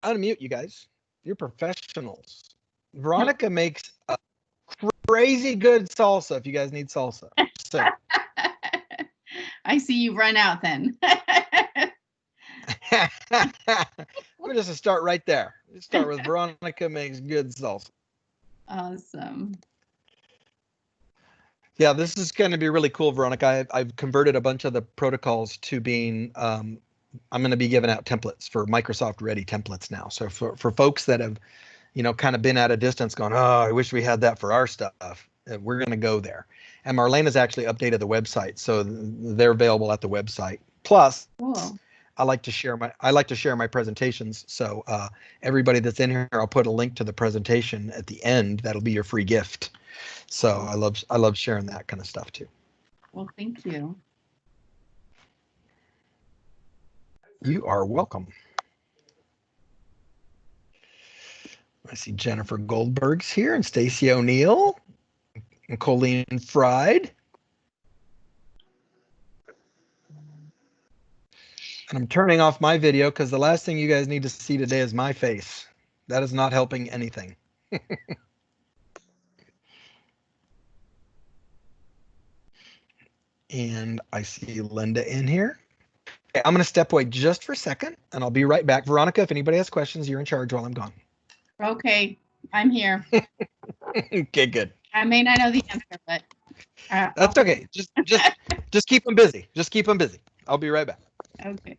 unmute, you guys. You're professionals. Veronica makes a crazy good salsa if you guys need salsa. So. I see you run out then. We're just gonna start right there. Let's start with Veronica makes good salsa. Awesome. Yeah, this is going to be really cool, Veronica. I've converted a bunch of the protocols to being, I'm going to be giving out templates for Microsoft ready templates now. So for folks that have, kind of been at a distance going, oh, I wish we had that for our stuff. We're going to go there. And Marlene has actually updated the website, so they're available at the website. Plus, Cool. I like to share my presentations. So everybody that's in here, I'll put a link to the presentation at the end. That'll be your free gift. So I love sharing that kind of stuff too. Well, thank you. You are welcome. I see Jennifer Goldberg's here and Stacy O'Neill and Colleen Fried. And I'm turning off my video because the last thing you guys need to see today is my face. That is not helping anything. And I see Linda in here. Okay, I'm going to step away just for a second and I'll be right back. Veronica, if anybody has questions, you're in charge while I'm gone. Okay, I'm here. Okay, good. I may not know the answer, but that's okay. Just keep them busy. Just keep them busy. I'll be right back. Okay.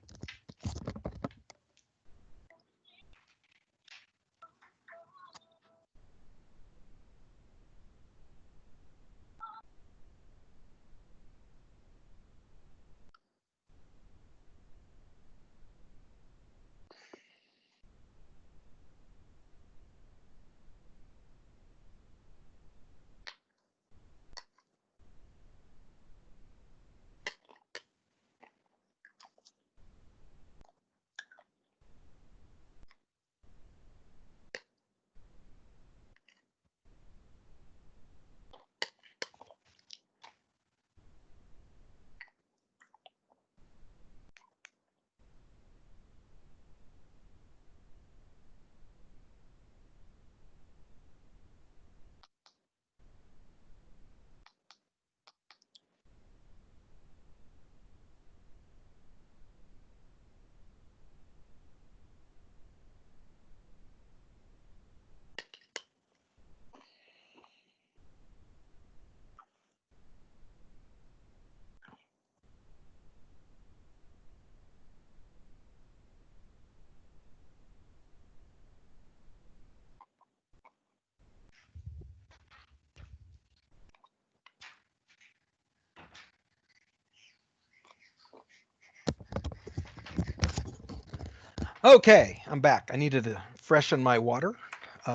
Okay, I'm back. I needed to freshen my water.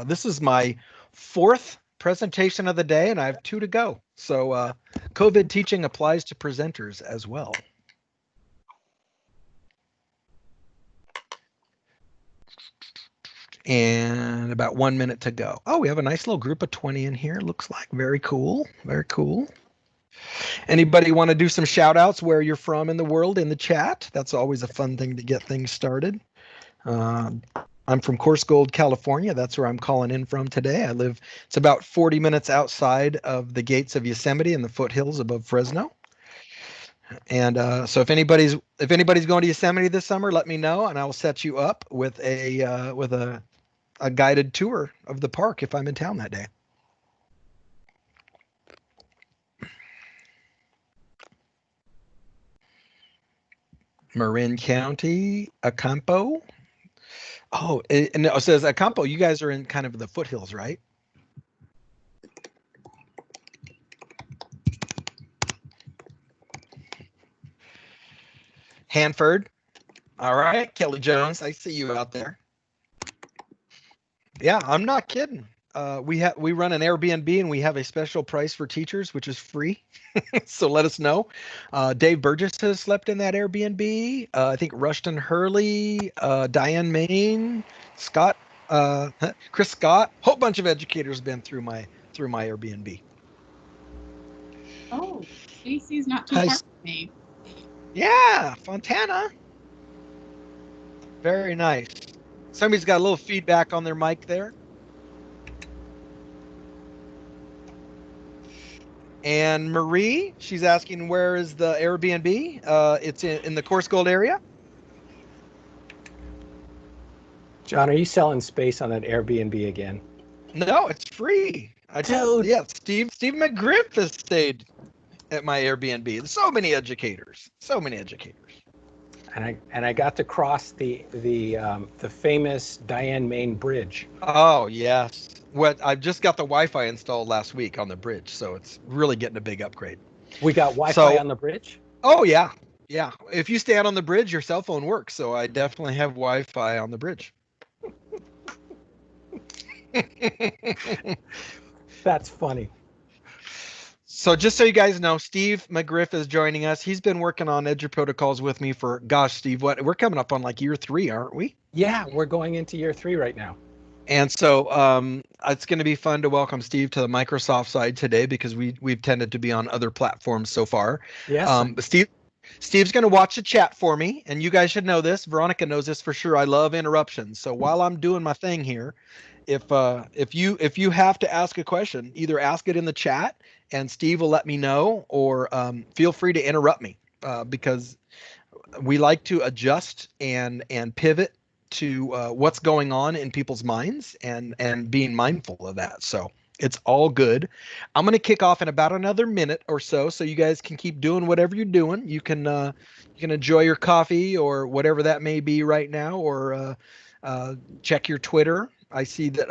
This is my 4th presentation of the day, and I have 2 to go. So COVID teaching applies to presenters as well. And about 1 minute to go. Oh, we have a nice little group of 20 in here. Looks like very cool. Very cool. Anybody want to do some shout outs where you're from in the world in the chat? That's always a fun thing to get things started. I'm from Coarse Gold, California. That's where I'm calling in from today. It's about 40 minutes outside of the gates of Yosemite in the foothills above Fresno. And so if anybody's going to Yosemite this summer, let me know and I will set you up with a guided tour of the park if I'm in town that day. Marin County, Acampo. Oh, and it says Acampo, you guys are in kind of the foothills, right? Hanford. All right, Kelly Jones, I see you out there. Yeah, I'm not kidding. We run an Airbnb and we have a special price for teachers, which is free. So let us know. Dave Burgess has slept in that Airbnb. I think Rushton Hurley, Diane Main, Scott, Chris Scott, whole bunch of educators been through my Airbnb. Oh, Stacy's not too far from me. Yeah, Fontana. Very nice. Somebody's got a little feedback on their mic there. And Marie, she's asking, where is the Airbnb? It's in the Course Gold area. John, are you selling space on that Airbnb again? No, it's free. Dude. Yeah, Steve McGriff has stayed at my Airbnb. So many educators. And I got to cross the famous Diane Main Bridge. Oh, yes. I've just got the Wi-Fi installed last week on the bridge, so it's really getting a big upgrade. We got Wi-Fi on the bridge? Oh, yeah. Yeah. If you stand on the bridge, your cell phone works, so I definitely have Wi-Fi on the bridge. That's funny. So just so you guys know, Steve McGriff is joining us. He's been working on Eduprotocols with me for, gosh, Steve, we're coming up on like year 3, aren't we? Yeah, we're going into year 3 right now. And so it's going to be fun to welcome Steve to the Microsoft side today because we've tended to be on other platforms so far. Yes. But Steve's going to watch the chat for me, and you guys should know this. Veronica knows this for sure. I love interruptions. So while I'm doing my thing here, if you have to ask a question, either ask it in the chat and Steve will let me know, or feel free to interrupt me because we like to adjust and pivot to what's going on in people's minds and being mindful of that. So it's all good. I'm going to kick off in about another minute or so you guys can keep doing whatever you're doing. You can enjoy your coffee or whatever that may be right now, or check your Twitter. I see that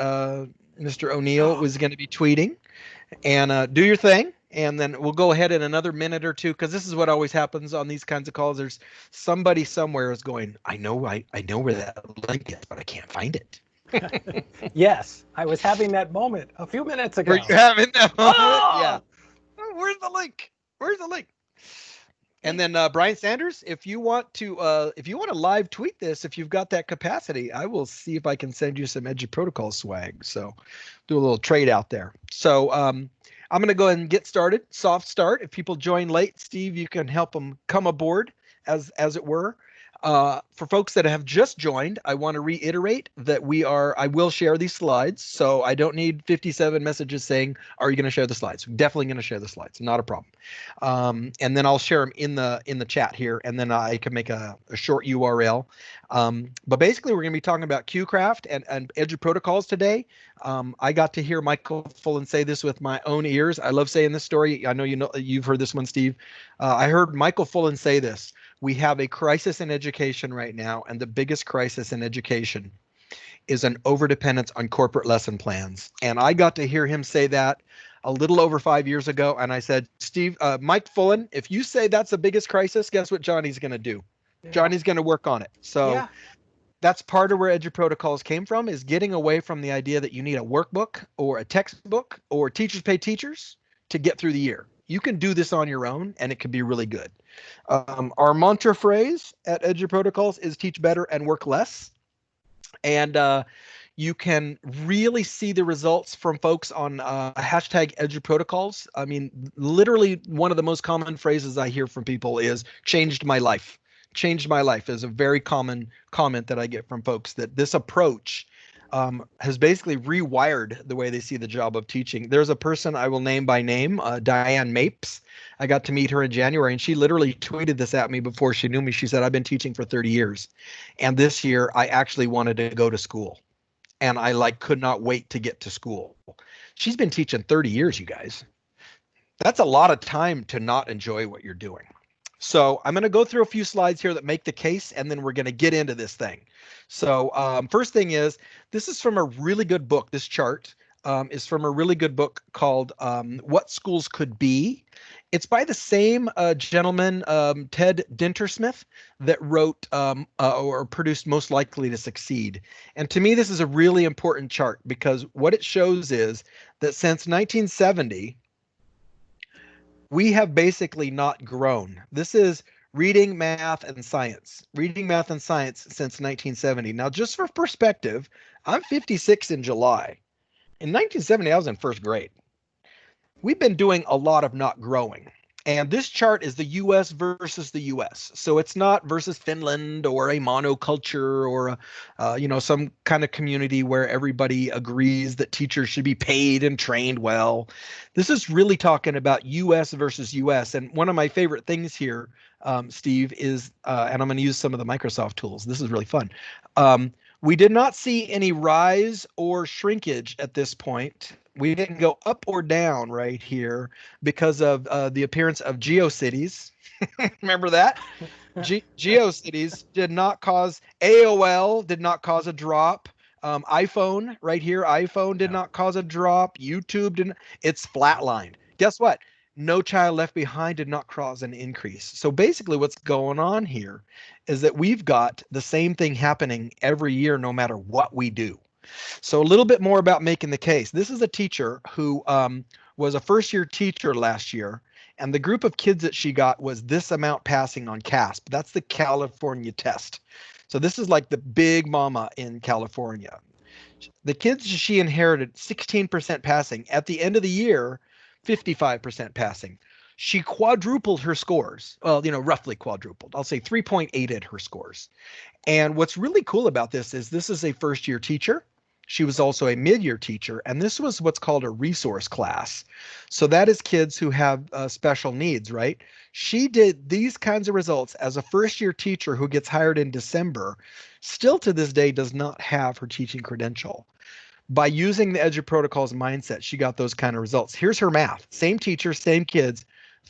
Mr. O'Neill was going to be tweeting, and do your thing. And then we'll go ahead in another minute or two, because this is what always happens on these kinds of calls. There's somebody somewhere is going, I know where that link is, but I can't find it. Yes, I was having that moment a few minutes ago. Were you having that moment? Oh! Yeah. Oh, where's the link? And then Brian Sanders, if you want to live tweet this, if you've got that capacity, I will see if I can send you some Eduprotocol swag. So do a little trade out there. So I'm going to go ahead and get started. Soft start. If people join late, Steve, you can help them come aboard, as it were. For folks that have just joined, I want to reiterate that I will share these slides. So I don't need 57 messages saying, are you going to share the slides? I'm definitely going to share the slides. Not a problem. And then I'll share them in the chat here, and then I can make a short URL. But basically, we're going to be talking about QCraft and Eduprotocols today. I got to hear Michael Fullen say this with my own ears. I love saying this story. I know you've heard this one, Steve. I heard Michael Fullen say this. We have a crisis in education right now, and the biggest crisis in education is an overdependence on corporate lesson plans. And I got to hear him say that a little over 5 years ago, and I said, Steve, Mike Fullen, if you say that's the biggest crisis, guess what Johnny's going to do? Yeah. Johnny's going to work on it. So that's part of where Eduprotocols came from, is getting away from the idea that you need a workbook or a textbook or teachers pay teachers to get through the year. You can do this on your own, and it can be really good. Our mantra phrase at Eduprotocols is teach better and work less. And you can really see the results from folks on hashtag Eduprotocols. I mean, literally one of the most common phrases I hear from people is changed my life. Changed my life is a very common comment that I get from folks, that this approach has basically rewired the way they see the job of teaching. There's a person I will name by name, Diane Mapes. I got to meet her in January, and she literally tweeted this at me before she knew me. She said, I've been teaching for 30 years. And this year I actually wanted to go to school, and I could not wait to get to school. She's been teaching 30 years, you guys. That's a lot of time to not enjoy what you're doing. So I'm going to go through a few slides here that make the case, and then we're going to get into this thing. So first thing is, this is from a really good book. This chart is from a really good book called What Schools Could Be. It's by the same gentleman, Ted Dintersmith, that wrote or produced Most Likely to Succeed. And to me, this is a really important chart, because what it shows is that since 1970, we have basically not grown. This is reading, math, and science. Reading, math, and science since 1970. Now, just for perspective, I'm 56 in July. In 1970, I was in first grade. We've been doing a lot of not growing. And this chart is the US versus the US. So it's not versus Finland or a monoculture or some kind of community where everybody agrees that teachers should be paid and trained well. This is really talking about US versus US. And one of my favorite things here, Steve, is, and I'm going to use some of the Microsoft tools. This is really fun. We did not see any rise or shrinkage at this point. We didn't go up or down right here because of the appearance of GeoCities. Remember that? GeoCities did not cause, AOL did not cause a drop. iPhone right here, iPhone did not cause a drop. YouTube didn't. It's flatlined. Guess what? No Child Left Behind did not cause an increase. So basically what's going on here is that we've got the same thing happening every year, no matter what we do. So a little bit more about making the case. This is a teacher who was a first-year teacher last year, and the group of kids that she got was this amount passing on CASP. That's the California test. So this is like the big mama in California. The kids she inherited, 16% passing. At the end of the year, 55% passing. She quadrupled her scores. Well, roughly quadrupled. I'll say 3.8 her scores. And what's really cool about this is a first-year teacher. She was also a mid-year teacher, and this was what's called a resource class. So that is kids who have special needs, right? She did these kinds of results as a first-year teacher who gets hired in December, still to this day does not have her teaching credential. By using the Eduprotocols mindset, she got those kind of results. Here's her math. Same teacher, same kids,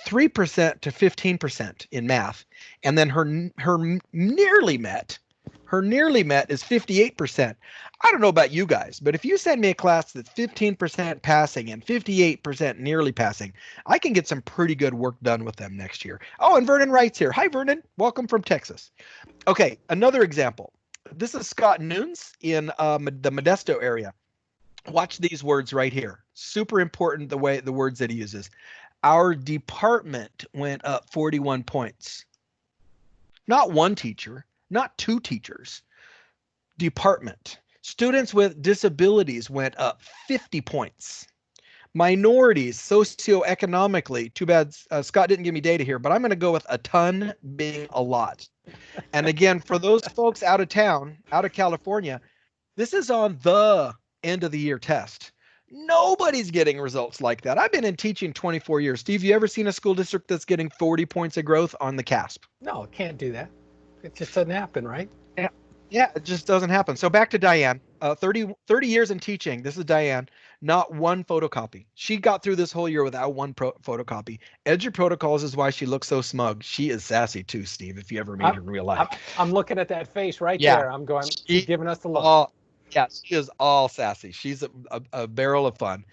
3% to 15% in math. And then her nearly met is 58%. I don't know about you guys, but if you send me a class that's 15% passing and 58% nearly passing, I can get some pretty good work done with them next year. Oh, and Vernon writes here. Hi, Vernon. Welcome from Texas. Okay, another example. This is Scott Nunes in the Modesto area. Watch these words right here. Super important, the words that he uses. Our department went up 41 points. Not one teacher, not two teachers. Department. Students with disabilities went up 50 points. Minorities, socioeconomically, too bad Scott didn't give me data here, but I'm going to go with a ton being a lot. And again, for those folks out of town, out of California, this is on the end of the year test. Nobody's getting results like that. I've been in teaching 24 years. Steve, you ever seen a school district that's getting 40 points of growth on the CASP? No, it can't do that. It just doesn't happen, right? Yeah, it just doesn't happen. So back to Diane, 30 years in teaching. This is Diane, not one photocopy. She got through this whole year without one photocopy. Eduprotocols is why she looks so smug. She is sassy too, Steve, if you ever meet her in real life. I'm looking at that face right there. I'm going, she's giving us the look. Yeah, she is all sassy. She's a barrel of fun.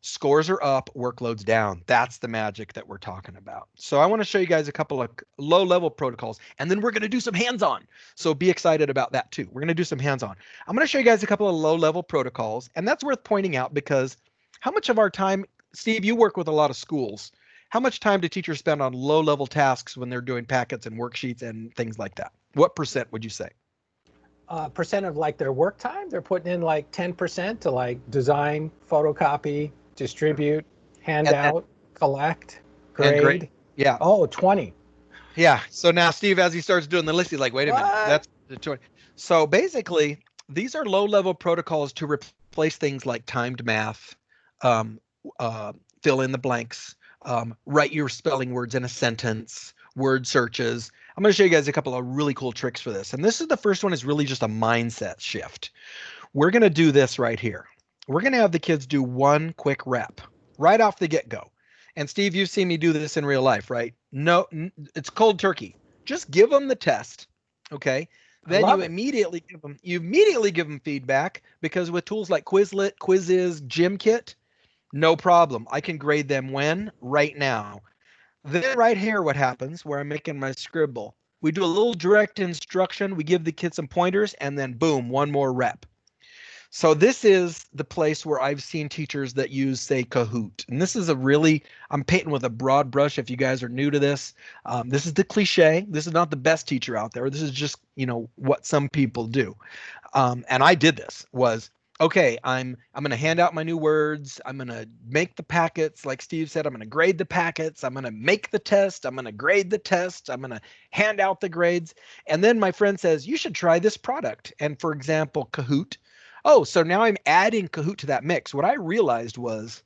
Scores are up, workloads down. That's the magic that we're talking about. So I want to show you guys a couple of low-level protocols, and then we're going to do some hands-on. So be excited about that too. We're going to do some hands-on. I'm going to show you guys a couple of low-level protocols, and that's worth pointing out because how much of our time, Steve, you work with a lot of schools. How much time do teachers spend on low-level tasks when they're doing packets and worksheets and things like that? What percent would you say? Percent of like their work time, they're putting in like 10% to like design, photocopy, distribute, hand out, collect, grade. Yeah. Oh, 20. Yeah. So now Steve, as he starts doing the list, he's like, wait a minute, that's the 20. So basically, these are low-level protocols to replace things like timed math, fill in the blanks, write your spelling words in a sentence, word searches. I'm going to show you guys a couple of really cool tricks for this. And this is the first one is really just a mindset shift. We're going to do this right here. We're going to have the kids do one quick rep right off the get-go. And Steve, you've seen me do this in real life, right? No, it's cold turkey. Just give them the test, okay? Then you immediately give them feedback because with tools like Quizlet, Quizzes, GymKit, no problem. I can grade them when? Right now. Then right here, what happens where I'm making my scribble, we do a little direct instruction. We give the kids some pointers and then boom, one more rep. So this is the place where I've seen teachers that use, say, Kahoot. And this is I'm painting with a broad brush if you guys are new to this. This is the cliche. This is not the best teacher out there. This is just, what some people do. And I did this was okay, I'm going to hand out my new words. I'm going to make the packets. Like Steve said, I'm going to grade the packets. I'm going to make the test. I'm going to grade the test. I'm going to hand out the grades. And then my friend says, you should try this product. And for example, Kahoot. Oh, so now I'm adding Kahoot to that mix. What I realized was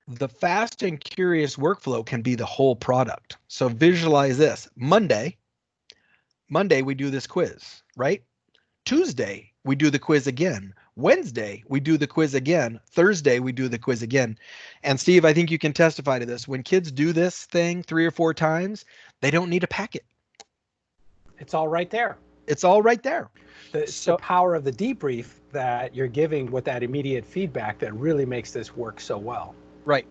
the fast and curious workflow can be the whole product. So visualize this. Monday, we do this quiz, right? Tuesday, we do the quiz again. Wednesday, we do the quiz again. Thursday, we do the quiz again. And Steve, I think you can testify to this. When kids do this thing 3 or 4 times, they don't need a packet. It's all right there. It's all right there. The power of the debrief that you're giving with that immediate feedback that really makes this work so well. Right.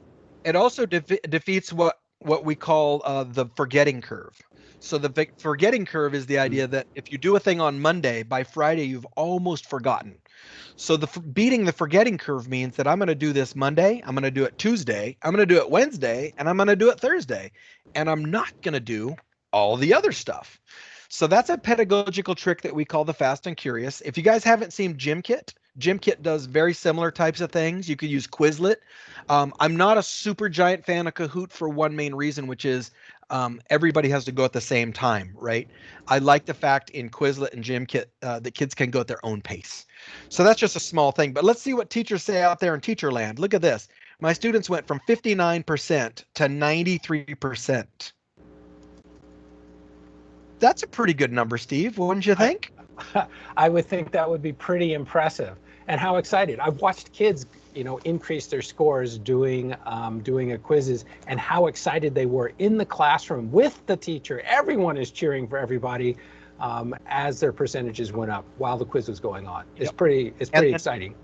It also defeats what we call the forgetting curve. So the forgetting curve is the idea that if you do a thing on Monday, by Friday, you've almost forgotten. So beating the forgetting curve means that I'm going to do this Monday, I'm going to do it Tuesday, I'm going to do it Wednesday, and I'm going to do it Thursday. And I'm not going to do all the other stuff. So that's a pedagogical trick that we call the fast and curious. If you guys haven't seen GymKit does very similar types of things. You could use Quizlet. I'm not a super giant fan of Kahoot for one main reason, which is everybody has to go at the same time, right? I like the fact in Quizlet and GymKit that kids can go at their own pace. So that's just a small thing. But let's see what teachers say out there in teacher land. Look at this. My students went from 59% to 93%. That's a pretty good number, Steve. Wouldn't you think? I would think that would be pretty impressive. And how excited. I've watched kids, increase their scores doing quizzes, and how excited they were in the classroom with the teacher. Everyone is cheering for everybody as their percentages went up while the quiz was going on. It's pretty exciting.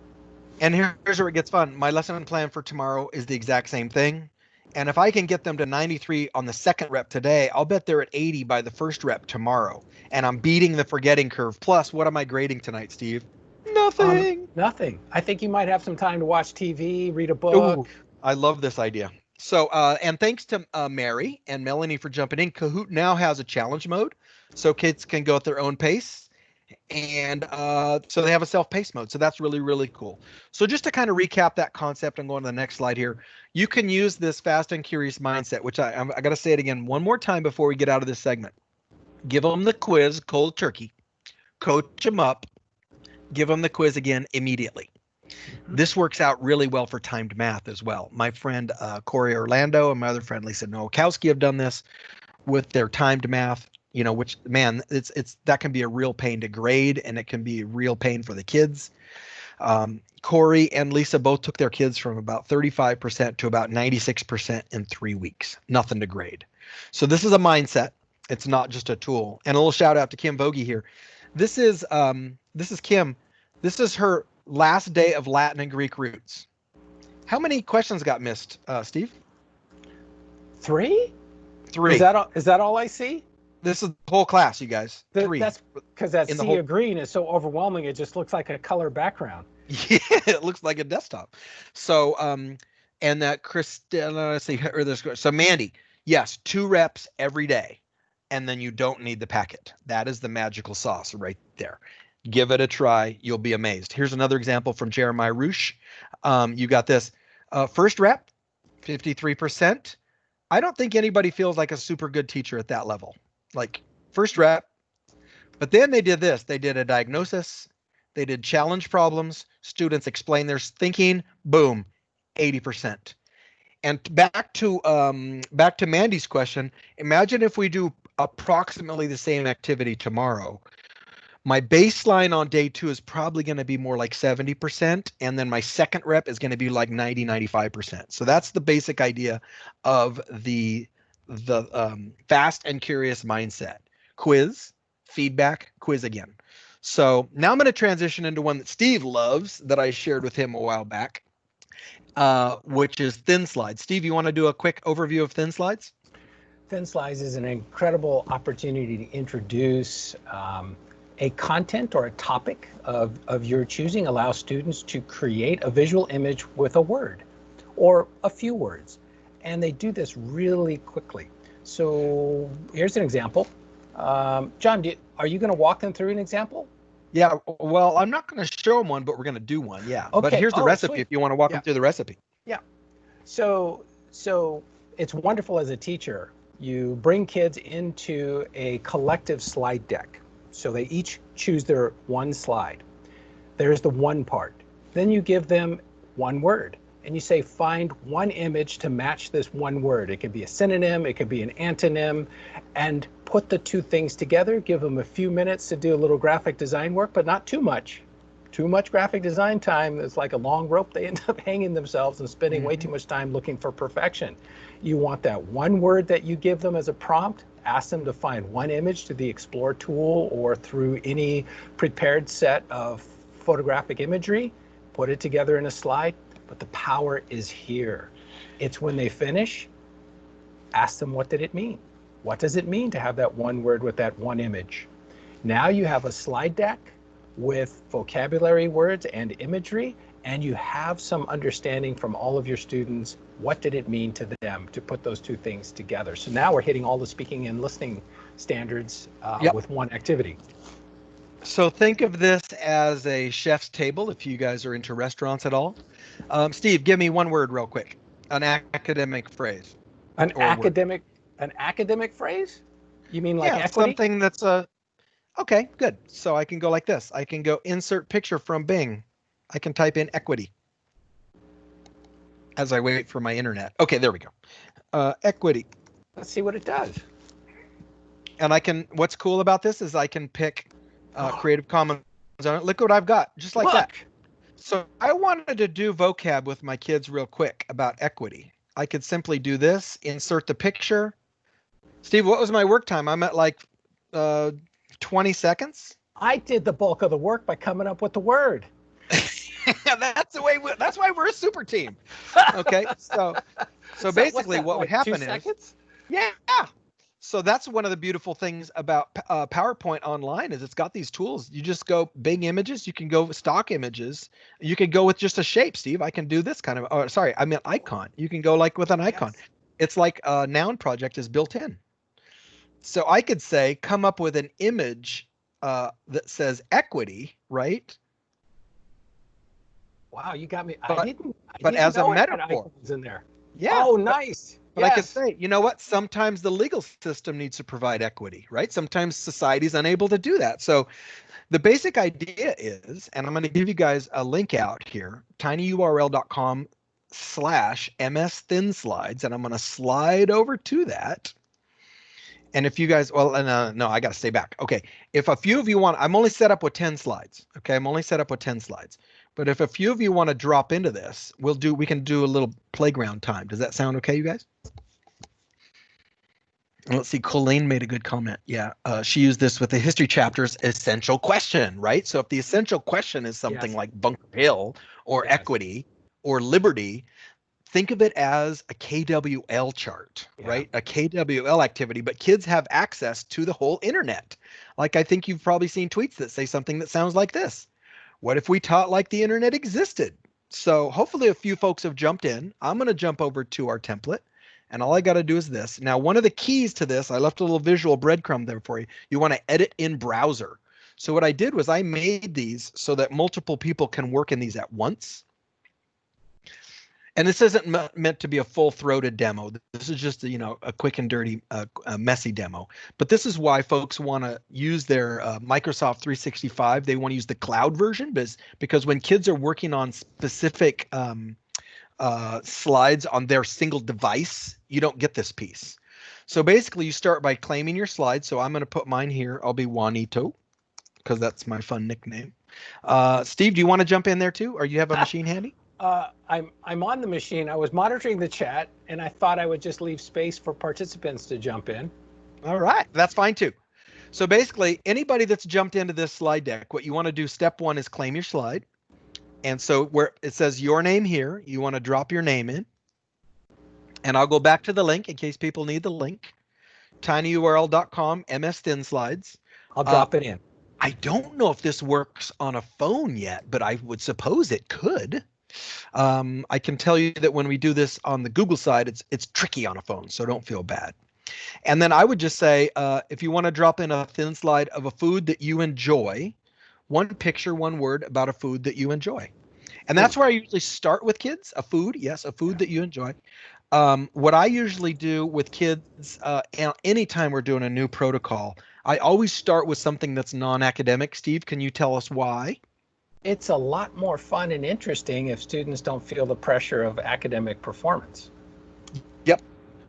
And here's where it gets fun. My lesson plan for tomorrow is the exact same thing. And if I can get them to 93 on the second rep today, I'll bet they're at 80 by the first rep tomorrow. And I'm beating the forgetting curve. Plus, what am I grading tonight, Steve? Nothing. Nothing. I think you might have some time to watch TV, read a book. Ooh, I love this idea. So, and thanks to Mary and Melanie for jumping in. Kahoot now has a challenge mode, so kids can go at their own pace. And so they have a self-paced mode. So that's really, really cool. So just to kind of recap that concept and go on to the next slide here, you can use this fast and curious mindset, which I got to say it again one more time before we get out of this segment. Give them the quiz cold turkey, coach them up, give them the quiz again immediately. This works out really well for timed math as well. My friend Corey Orlando and my other friend Lisa Nowakowski have done this with their timed math. Which, man, it's that can be a real pain to grade, and it can be a real pain for the kids. Corey and Lisa both took their kids from about 35% to about 96% in 3 weeks. Nothing to grade. So this is a mindset. It's not just a tool. And a little shout out to Kim Vogie here. This is Kim. This is her last day of Latin and Greek roots. How many questions got missed, Steve? 3? 3. Is that all I see? This is the whole class, you guys. 3. That's because that sea of green is so overwhelming. It just looks like a color background. Yeah, it looks like a desktop. So, and that Christina, let's see, or this. So Mandy, yes, 2 reps every day, and then you don't need the packet. That is the magical sauce right there. Give it a try. You'll be amazed. Here's another example from Jeremiah Roosh. You got this. First rep, 53%. I don't think anybody feels like a super good teacher at that level. Like first rep, but then they did this. They did a diagnosis. They did challenge problems. Students explain their thinking. Boom, 80%. And back to Mandy's question. Imagine if we do approximately the same activity tomorrow. My baseline on day 2 is probably going to be more like 70. And then my second rep is going to be like 95%. So that's the basic idea of the fast and curious mindset. Quiz, feedback, quiz again. So now I'm going to transition into one that Steve loves that I shared with him a while back, which is thin slides. Steve, you want to do a quick overview of thin slides? Thin slides is an incredible opportunity to introduce a content or a topic of your choosing. Allow students to create a visual image with a word or a few words. And they do this really quickly. So here's an example. John, are you going to walk them through an example? Yeah, well, I'm not going to show them one, but we're going to do one. Yeah. But Okay. here's the Oh, recipe sweet. if you want to walk Yeah. them through the recipe. Yeah. So it's wonderful as a teacher. You bring kids into a collective slide deck. So they each choose their one slide. There's the one part. Then you give them one word and you say, find one image to match this one word. It could be a synonym, it could be an antonym, and put the two things together. Give them a few minutes to do a little graphic design work, but not too much. Too much graphic design time is like a long rope. They end up hanging themselves and spending way too much time looking for perfection. You want that one word that you give them as a prompt. Ask them to find one image through the Explore tool or through any prepared set of photographic imagery, put it together in a slide, but the power is here. It's when they finish, ask them, what did it mean? What does it mean to have that one word with that one image? Now you have a slide deck with vocabulary words and imagery, and you have some understanding from all of your students. What did it mean to them to put those two things together? So now we're hitting all the speaking and listening standards with one activity. So think of this as a chef's table if you guys are into restaurants at all. Steve, give me one word real quick, an academic phrase. An academic phrase? You mean like equity? Something that's okay, good. So I can go like this. I can go insert picture from Bing. I can type in equity as I wait for my internet. Okay, there we go. Equity. Let's see what it does. And I can, what's cool about this is I can pick Creative Commons on it. Look what I've got, just like that. So I wanted to do vocab with my kids real quick about equity. I could simply do this, insert the picture. Steve, what was my work time? I'm at like 20 seconds. I did the bulk of the work by coming up with the word. That's why we're a super team. Okay, so basically what would happen 2 seconds? is, yeah. So that's one of the beautiful things about PowerPoint online is it's got these tools. You just go big images. You can go with stock images. You can go with just a shape, Steve. I can do this kind of, oh, sorry, I meant icon. You can go like with an icon. Yes. It's like a noun project is built in. So I could say, come up with an image that says equity, right? Wow, you got me. But as a metaphor. In there. Yeah. Oh, nice. But yes. I could say, you know what? Sometimes the legal system needs to provide equity, right? Sometimes society is unable to do that. So the basic idea is, and I'm going to give you guys a link out here, tinyurl.com/MS Thin Slides, and I'm going to slide over to that. And if you guys, well, no, I got to stay back. Okay. If a few of you want, I'm only set up with 10 slides. Okay. I'm only set up with 10 slides. But if a few of you want to drop into this, we can do a little playground time. Does that sound okay, you guys? And let's see, Colleen made a good comment. Yeah, she used this with the history chapter's essential question, right? So if the essential question is something like Bunker Hill or equity or liberty, think of it as a KWL chart, right? A KWL activity, but kids have access to the whole internet. Like I think you've probably seen tweets that say something that sounds like this. What if we taught like the internet existed? So hopefully a few folks have jumped in. I'm going to jump over to our template and all I got to do is this. Now, one of the keys to this, I left a little visual breadcrumb there for you. You want to edit in browser. So what I did was I made these so that multiple people can work in these at once. And this isn't meant to be a full-throated demo. This is just, a quick and dirty, messy demo. But this is why folks want to use their Microsoft 365. They want to use the cloud version because when kids are working on specific slides on their single device, you don't get this piece. So basically, you start by claiming your slide. So I'm going to put mine here. I'll be Juanito because that's my fun nickname. Steve, do you want to jump in there too, or you have a machine handy? I'm on the machine. I was monitoring the chat, and I thought I would just leave space for participants to jump in. All right, that's fine too. So basically, anybody that's jumped into this slide deck, what you want to do, step one is claim your slide. And so where it says your name here, you want to drop your name in. And I'll go back to the link in case people need the link. tinyurl.com MS Thin Slides. I'll drop it in. I don't know if this works on a phone yet, but I would suppose it could. I can tell you that when we do this on the Google side, it's tricky on a phone, so don't feel bad. And then I would just say, if you want to drop in a thin slide of a food that you enjoy, one picture, one word about a food that you enjoy. And that's where I usually start with kids. A food, yes, a food that you enjoy. What I usually do with kids, anytime we're doing a new protocol, I always start with something that's non-academic. Steve, can you tell us why? It's a lot more fun and interesting if students don't feel the pressure of academic performance. Yep.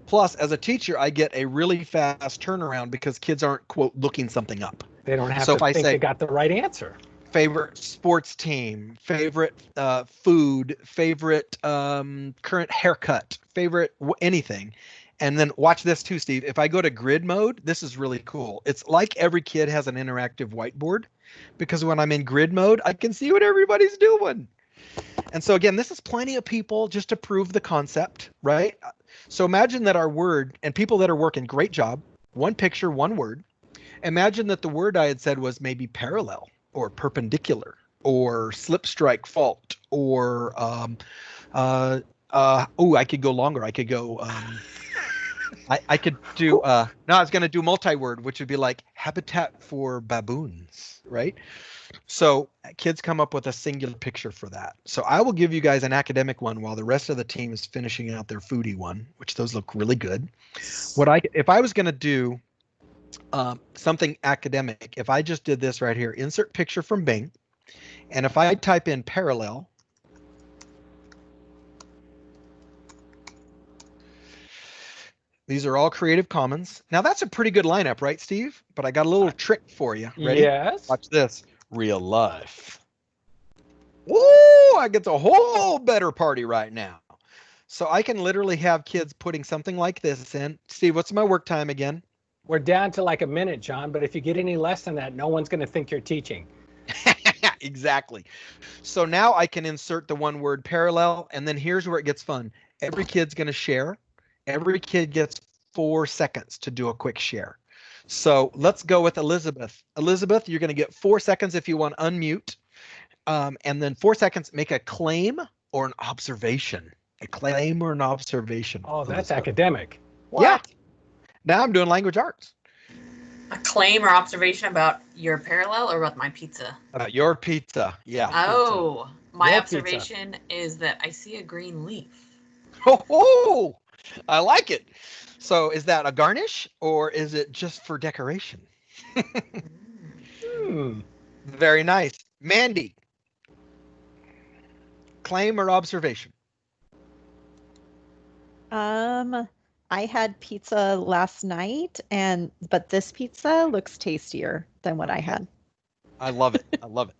Plus, as a teacher, I get a really fast turnaround because kids aren't, quote, looking something up. They don't have So to if I think say they got the right answer. favorite sports team, favorite food, favorite current haircut, favorite anything. And then watch this too, Steve. If I go to grid mode, this is really cool. It's like every kid has an interactive whiteboard because when I'm in grid mode, I can see what everybody's doing. And so again, this is plenty of people just to prove the concept, right? So imagine that our word, and people that are working, great job, one picture, one word. Imagine that the word I had said was maybe parallel or perpendicular or slip strike fault or I could go longer. I could go I could do no, I was going to do multi-word, which would be like habitat for baboons, right? So kids come up with a singular picture for that. So I will give you guys an academic one while the rest of the team is finishing out their foodie one, which those look really good. If I was going to do something academic, if I just did this right here, insert picture from Bing, and if I type in parallel, these are all Creative Commons. Now that's a pretty good lineup, right, Steve? But I got a little trick for you. Ready? Yes. Watch this. Real life. Whoa, I get the whole better party right now. So I can literally have kids putting something like this in. Steve, what's my work time again? We're down to like a minute, John, but if you get any less than that, no one's going to think you're teaching. Exactly. So now I can insert the one word parallel, and then here's where it gets fun. Every kid's going to share. Every kid gets 4 seconds to do a quick share. So let's go with Elizabeth. Elizabeth, you're going to get 4 seconds if you want to unmute. And then 4 seconds, make a claim or an observation. A claim or an observation. Oh, that's Elizabeth. academic. What? Yeah. Now I'm doing language arts. A claim or observation about your parallel or about my pizza? About your pizza. Yeah. Oh, my Your observation is that I see a green leaf. Oh, I like it. So is that a garnish or is it just for decoration? Very nice. Mandy. Claim or observation? I had pizza last night but this pizza looks tastier than what I had. I love it. I love it.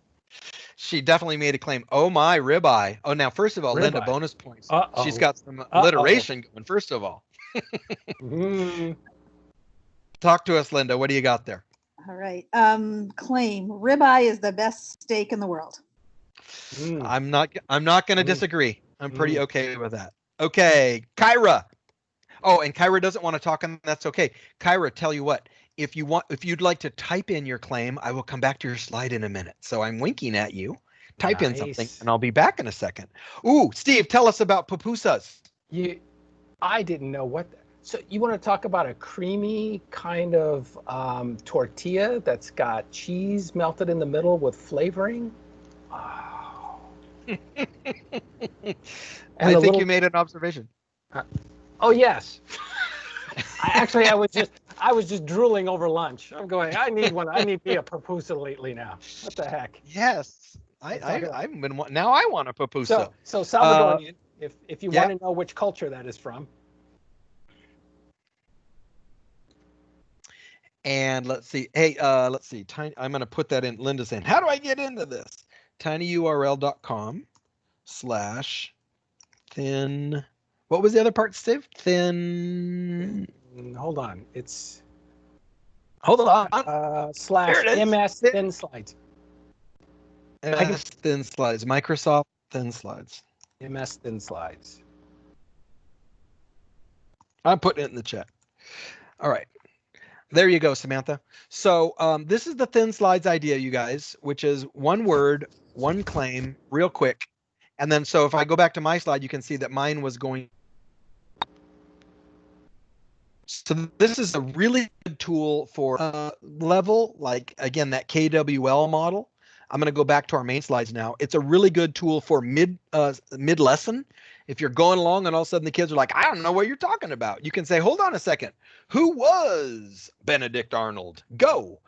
She definitely made a claim. Oh my, ribeye. Oh, now, first of all, Linda, bonus points. Uh-oh. She's got some alliteration going, first of all. Talk to us, Linda. What do you got there? All right. Claim ribeye is the best steak in the world. I'm not going to disagree. I'm pretty okay with that. Okay, Kyra. Oh, and Kyra doesn't want to talk, and that's okay. Kyra, tell you what, if you'd like to type in your claim, I will come back to your slide in a minute. So I'm winking at you. Type in something, and I'll be back in a second. Ooh, Steve, tell us about pupusas. I didn't know what. So you want to talk about a creamy kind of tortilla that's got cheese melted in the middle with flavoring? Oh. I think you made an observation. Oh yes. I was just drooling over lunch. I'm going, I need one. I need me a pupusa lately now. What the heck? Yes. I've been now I want a pupusa. So Salvadorian, if you want to know which culture that is from. And let's see. Hey, let's see. I'm going to put that in. Linda's in. How do I get into this? tinyurl.com/thin. What was the other part, Steve? Thin. Hold on. It's. Hold on. /MS Thin Slides. MS Thin Slides. Microsoft Thin Slides. MS Thin Slides. I'm putting it in the chat. All right. There you go, Samantha. So this is the Thin Slides idea, you guys, which is one word, one claim, real quick. And then so if I go back to my slide, you can see that mine was going. So this is a really good tool for level, like, again, that KWL model. I'm going to go back to our main slides now. It's a really good tool for mid lesson. If you're going along and all of a sudden the kids are like, I don't know what you're talking about. You can say, hold on a second. Who was Benedict Arnold? Go.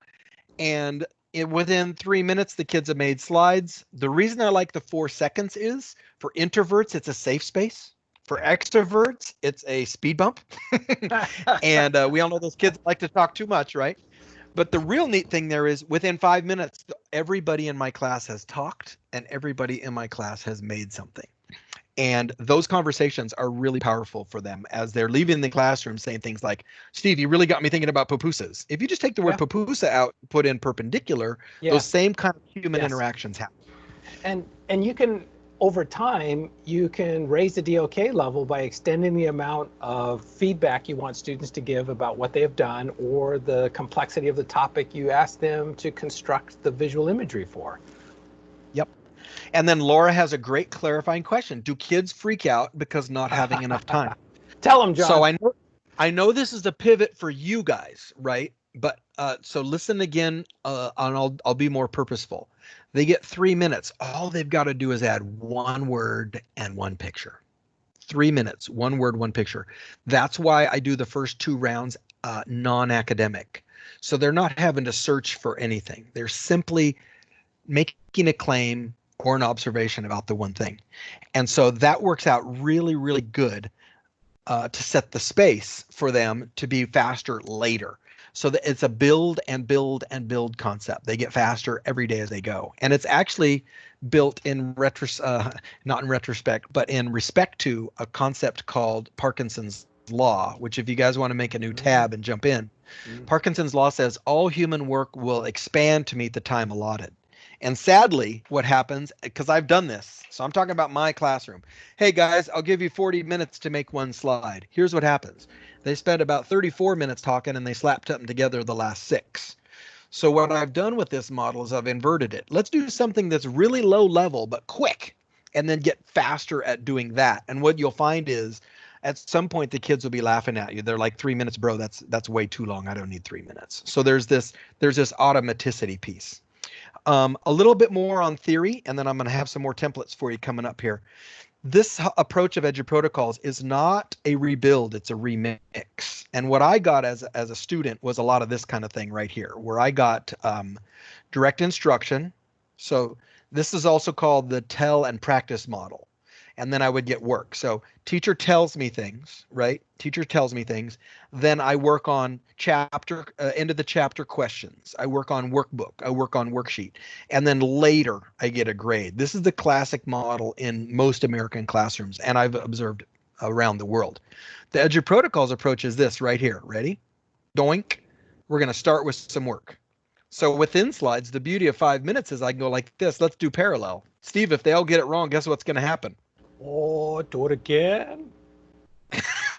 And within 3 minutes, the kids have made slides. The reason I like the 4 seconds is for introverts, it's a safe space. For extroverts, it's a speed bump. And we all know those kids like to talk too much, right? But the real neat thing there is within 5 minutes, everybody in my class has talked and everybody in my class has made something. And those conversations are really powerful for them as they're leaving the classroom saying things like, Steve, you really got me thinking about pupusas. If you just take the word pupusa out, put in perpendicular, those same kind of human interactions happen. And you can, over time, you can raise the DOK level by extending the amount of feedback you want students to give about what they have done or the complexity of the topic you ask them to construct the visual imagery for. Yep. And then Laura has a great clarifying question. Do kids freak out because not having enough time? Tell them, John. So I know this is a pivot for you guys, right? But so listen again, and I'll be more purposeful. They get 3 minutes. All they've got to do is add 1 word and 1 picture. 3 minutes, 1 word, 1 picture. That's why I do the first 2 rounds non-academic. So they're not having to search for anything. They're simply making a claim or an observation about the one thing. And so that works out really, really good to set the space for them to be faster later. So that it's a build and build and build concept. They get faster every day as they go. And it's actually built in not in retrospect, but in respect to a concept called Parkinsons Law, which if you guys want to make a new tab and jump in, Parkinson's Law says all human work will expand to meet the time allotted. And sadly, what happens, because I've done this, so I'm talking about my classroom. Hey guys, I'll give you 40 minutes to make 1 slide. Here's what happens. They spend about 34 minutes talking and they slapped them together the last 6. So what I've done with this model is I've inverted it. Let's do something that's really low level, but quick, and then get faster at doing that. And what you'll find is at some point, the kids will be laughing at you. They're like, 3 minutes, bro, that's way too long. I don't need 3 minutes. So there's this automaticity piece. A little bit more on theory, and then I'm going to have some more templates for you coming up here. This approach of Eduprotocols is not a rebuild, it's a remix. And what I got as a student was a lot of this kind of thing right here, where I got direct instruction. So this is also called the tell and practice model. And then I would get work. So teacher tells me things, right? Teacher tells me things. Then I work on end of the chapter questions. I work on workbook. I work on worksheet. And then later I get a grade. This is the classic model in most American classrooms, and I've observed around the world. The Eduprotocols approach is this right here. Ready? Doink. We're going to start with some work. So within slides, the beauty of 5 minutes is I can go like this. Let's do parallel. Steve, if they all get it wrong, guess what's going to happen? Oh, do it again.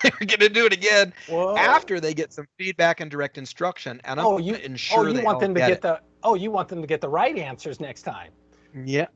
They're going to do it again. Whoa. After they get some feedback and direct instruction. And I'm going to ensure you they want them to get the you want them to get the right answers next time. Yeah,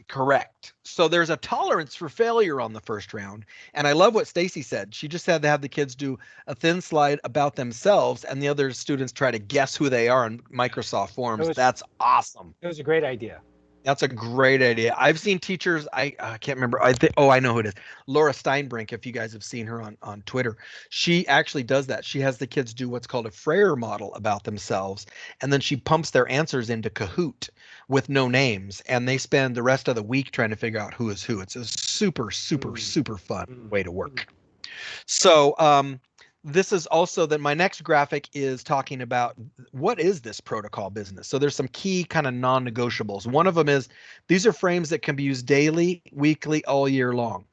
correct. So there's a tolerance for failure on the first round. And I love what Stacy said. She just had to have the kids do a thin slide about themselves and the other students try to guess who they are in Microsoft Forms. That's awesome. It was a great idea. That's a great idea. I've seen teachers, I can't remember. I know who it is. Laura Steinbrink, if you guys have seen her on Twitter. She actually does that. She has the kids do what's called a Freire model about themselves. And then she pumps their answers into Kahoot with no names. And they spend the rest of the week trying to figure out who is who. It's a super, super, super fun way to work. So this is also that my next graphic is talking about what is this protocol business. So there's some key kind of non-negotiables. One of them is these are frames that can be used daily, weekly, all year long.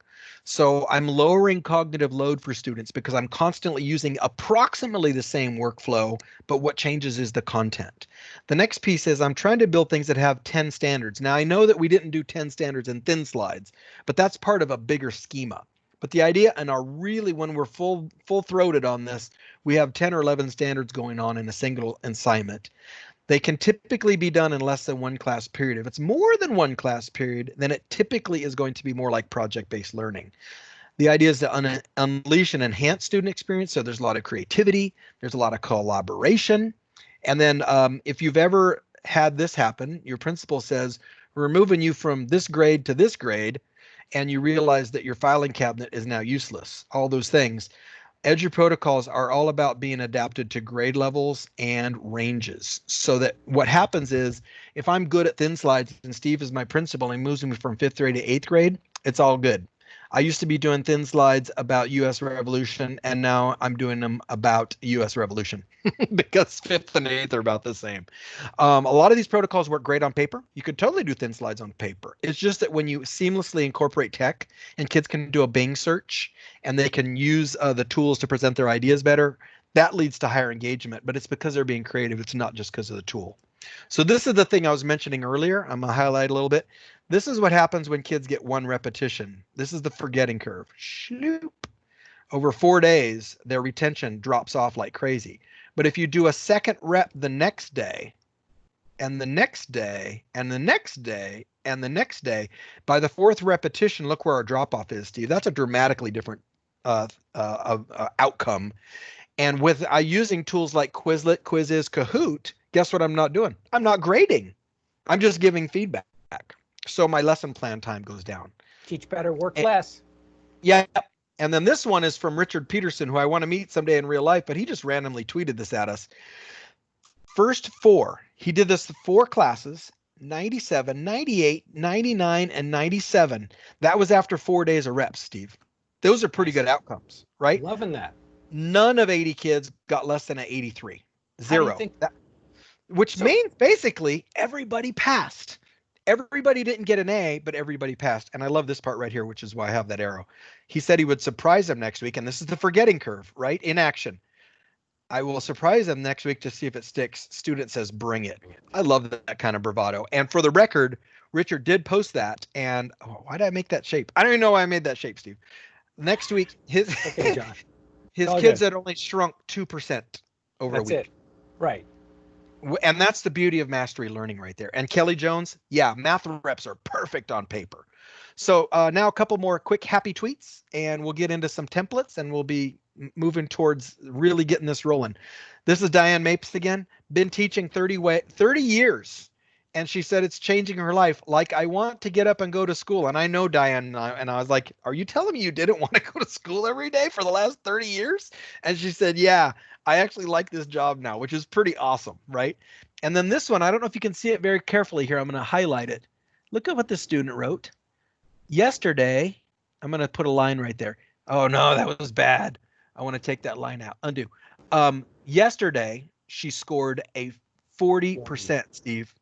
So I'm lowering cognitive load for students because I'm constantly using approximately the same workflow, but what changes is the content. The next piece is I'm trying to build things that have 10 standards. Now I know that we didn't do 10 standards in thin slides, but that's part of a bigger schema. But the idea and when we're full-throated on this, we have 10 or 11 standards going on in a single assignment. They can typically be done in less than 1 class period. If it's more than 1 class period, then it typically is going to be more like project-based learning. The idea is to unleash and enhance student experience. So there's a lot of creativity. There's a lot of collaboration. And then if you've ever had this happen. Your principal says, we're moving you from this grade to this grade, and you realize that your filing cabinet is now useless. All those things. Eduprotocols are all about being adapted to grade levels and ranges. So that what happens is, if I'm good at thin slides and Steve is my principal and he moves me from 5th grade to 8th grade, it's all good. I used to be doing thin slides about U.S. Revolution, and now I'm doing them about U.S. Revolution because 5th and 8th are about the same. A lot of these protocols work great on paper. You could totally do thin slides on paper. It's just that when you seamlessly incorporate tech and kids can do a Bing search and they can use the tools to present their ideas better, that leads to higher engagement. But it's because they're being creative. It's not just because of the tool. So this is the thing I was mentioning earlier. I'm going to highlight a little bit. This is what happens when kids get one repetition. This is the forgetting curve. Shloop. Over 4 days, their retention drops off like crazy. But if you do a second rep the next day, and the next day, and the next day, and the next day, by the 4th repetition, look where our drop off is, Steve. That's a dramatically different outcome. And with using tools like Quizlet, Quizzes, Kahoot, guess what I'm not doing? I'm not grading. I'm just giving feedback. So my lesson plan time goes down. Teach better, work less. Yeah. And then this one is from Richard Peterson, who I want to meet someday in real life, but he just randomly tweeted this at us. First 4, he did this 4 classes, 97, 98, 99, and 97. That was after 4 days of reps, Steve. Those are pretty good outcomes, right? Loving that. None of 80 kids got less than an 83. Zero. Which means basically everybody passed. Everybody didn't get an A, but everybody passed. And I love this part right here, which is why I have that arrow. He said he would surprise them next week. And this is the forgetting curve, right? In action. I will surprise them next week to see if it sticks. Student says, bring it. I love that kind of bravado. And for the record, Richard did post that. And why did I make that shape? I don't even know why I made that shape, Steve. Next week, his John. his kids had only shrunk 2% over a week. That's it. Right. And that's the beauty of mastery learning right there. And Kelly Jones, yeah, math reps are perfect on paper. So now a couple more quick happy tweets, and we'll get into some templates, and we'll be moving towards really getting this rolling. This is Diane Mapes again. Been teaching 30 years, and she said it's changing her life. Like, I want to get up and go to school. And I know Diane, and I was like, are you telling me you didn't want to go to school every day for the last 30 years? And she said, yeah, I actually like this job now, which is pretty awesome, right? And then this one, I don't know if you can see it very carefully here. I'm going to highlight it. Look at what the student wrote. Yesterday, I'm going to put a line right there. Oh, no, that was bad. I want to take that line out. Undo. Yesterday, she scored a 40%, Steve.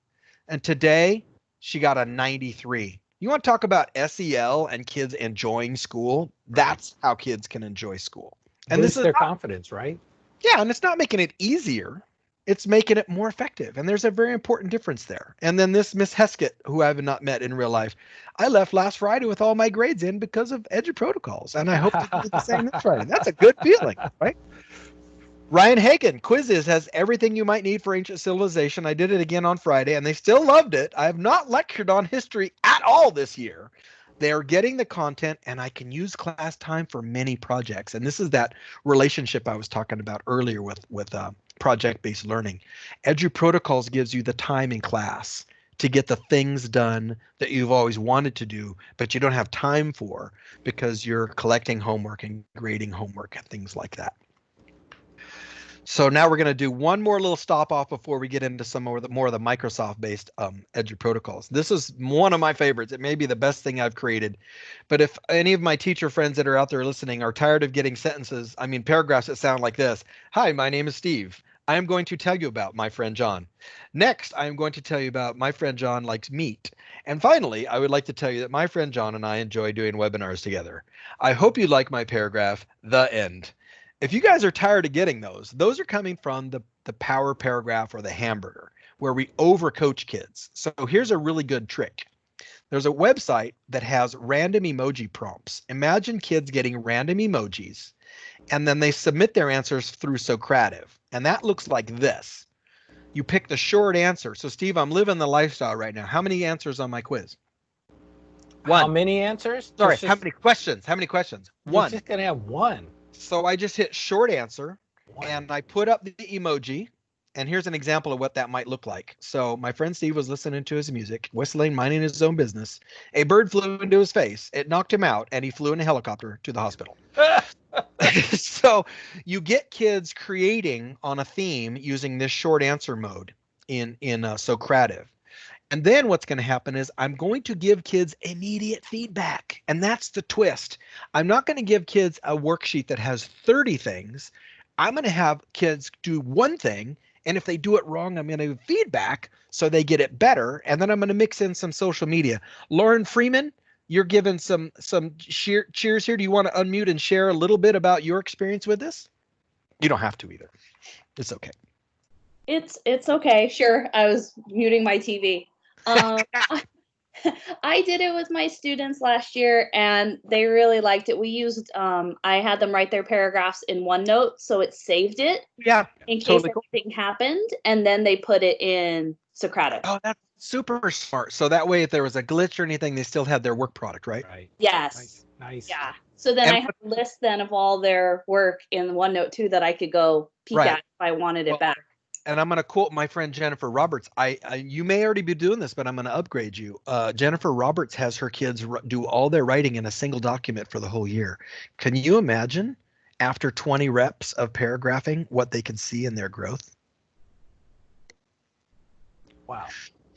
And today, she got a 93. You want to talk about SEL and kids enjoying school? That's how kids can enjoy school. And Boost this is their confidence, right? Yeah, and it's not making it easier. It's making it more effective. And there's a very important difference there. And then this Miss Heskett, who I have not met in real life, I left last Friday with all my grades in because of Eduprotocols. And I hope to do the same this Friday. That's a good feeling, right? Ryan Hagen, Quizzes has everything you might need for ancient civilization. I did it again on Friday, and they still loved it. I have not lectured on history at all this year. They are getting the content, and I can use class time for many projects. And this is that relationship I was talking about earlier with project-based learning. Eduprotocols gives you the time in class to get the things done that you've always wanted to do, but you don't have time for because you're collecting homework and grading homework and things like that. So now we're going to do one more little stop off before we get into some more of the Microsoft-based Eduprotocols. This is one of my favorites. It may be the best thing I've created. But if any of my teacher friends that are out there listening are tired of getting paragraphs that sound like this. Hi, my name is Steve. I am going to tell you about my friend John. Next, I am going to tell you about my friend John likes meat. And finally, I would like to tell you that my friend John and I enjoy doing webinars together. I hope you like my paragraph, the end. If you guys are tired of getting those are coming from the power paragraph or the hamburger, where we overcoach kids. So here's a really good trick. There's a website that has random emoji prompts. Imagine kids getting random emojis, and then they submit their answers through Socrative. And that looks like this. You pick the short answer. So Steve, I'm living the lifestyle right now. How many answers on my quiz? One. How many answers? Sorry, how many questions? How many questions? One. You're just going to have one. So I just hit short answer, and I put up the emoji, And here's an example of what that might look like. So my friend Steve was listening to his music, whistling, minding his own business. A bird flew into his face. It knocked him out, and he flew in a helicopter to the hospital. So you get kids creating on a theme using this short answer mode in Socrative. And then what's going to happen is I'm going to give kids immediate feedback. And that's the twist. I'm not going to give kids a worksheet that has 30 things. I'm going to have kids do one thing. And if they do it wrong, I'm going to give feedback so they get it better. And then I'm going to mix in some social media. Lauren Freeman, you're giving some cheers here. Do you want to unmute and share a little bit about your experience with this? You don't have to either. It's okay. It's okay. Sure. I was muting my TV. I did it with my students last year and they really liked it. We used, I had them write their paragraphs in OneNote, so it saved it Yeah. in case totally cool. anything happened. And then they put it in Socratic. Oh, that's super smart. So that way, if there was a glitch or anything, they still had their work product, right? Right. Yes. Nice. Yeah. So then And I have a list then of all their work in OneNote too that I could go peek Right. at if I wanted Well, it back. And I'm going to quote my friend Jennifer Roberts. You may already be doing this, but I'm going to upgrade you. Jennifer Roberts has her kids do all their writing in a single document for the whole year. Can you imagine after 20 reps of paragraphing what they can see in their growth? Wow.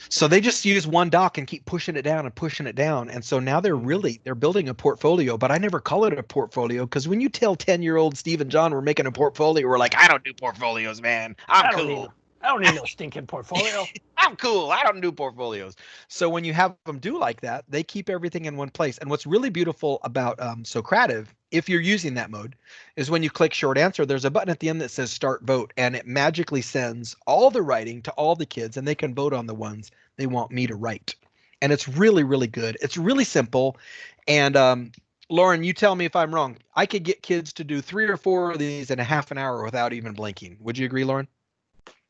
So they just use one doc and keep pushing it down and pushing it down. And so now they're building a portfolio, but I never call it a portfolio because when you tell 10-year-old Steve and John we're making a portfolio, we're like, I don't do portfolios, man. I'm cool. I don't need no stinking portfolio. I'm cool. I don't do portfolios. So when you have them do like that, they keep everything in one place. And what's really beautiful about Socrative, if you're using that mode, is when you click short answer, there's a button at the end that says start vote, and it magically sends all the writing to all the kids, and they can vote on the ones they want me to write. And it's really, really good. It's really simple. And Lauren, you tell me if I'm wrong. I could get kids to do 3 or 4 of these in a half an hour without even blinking. Would you agree, Lauren?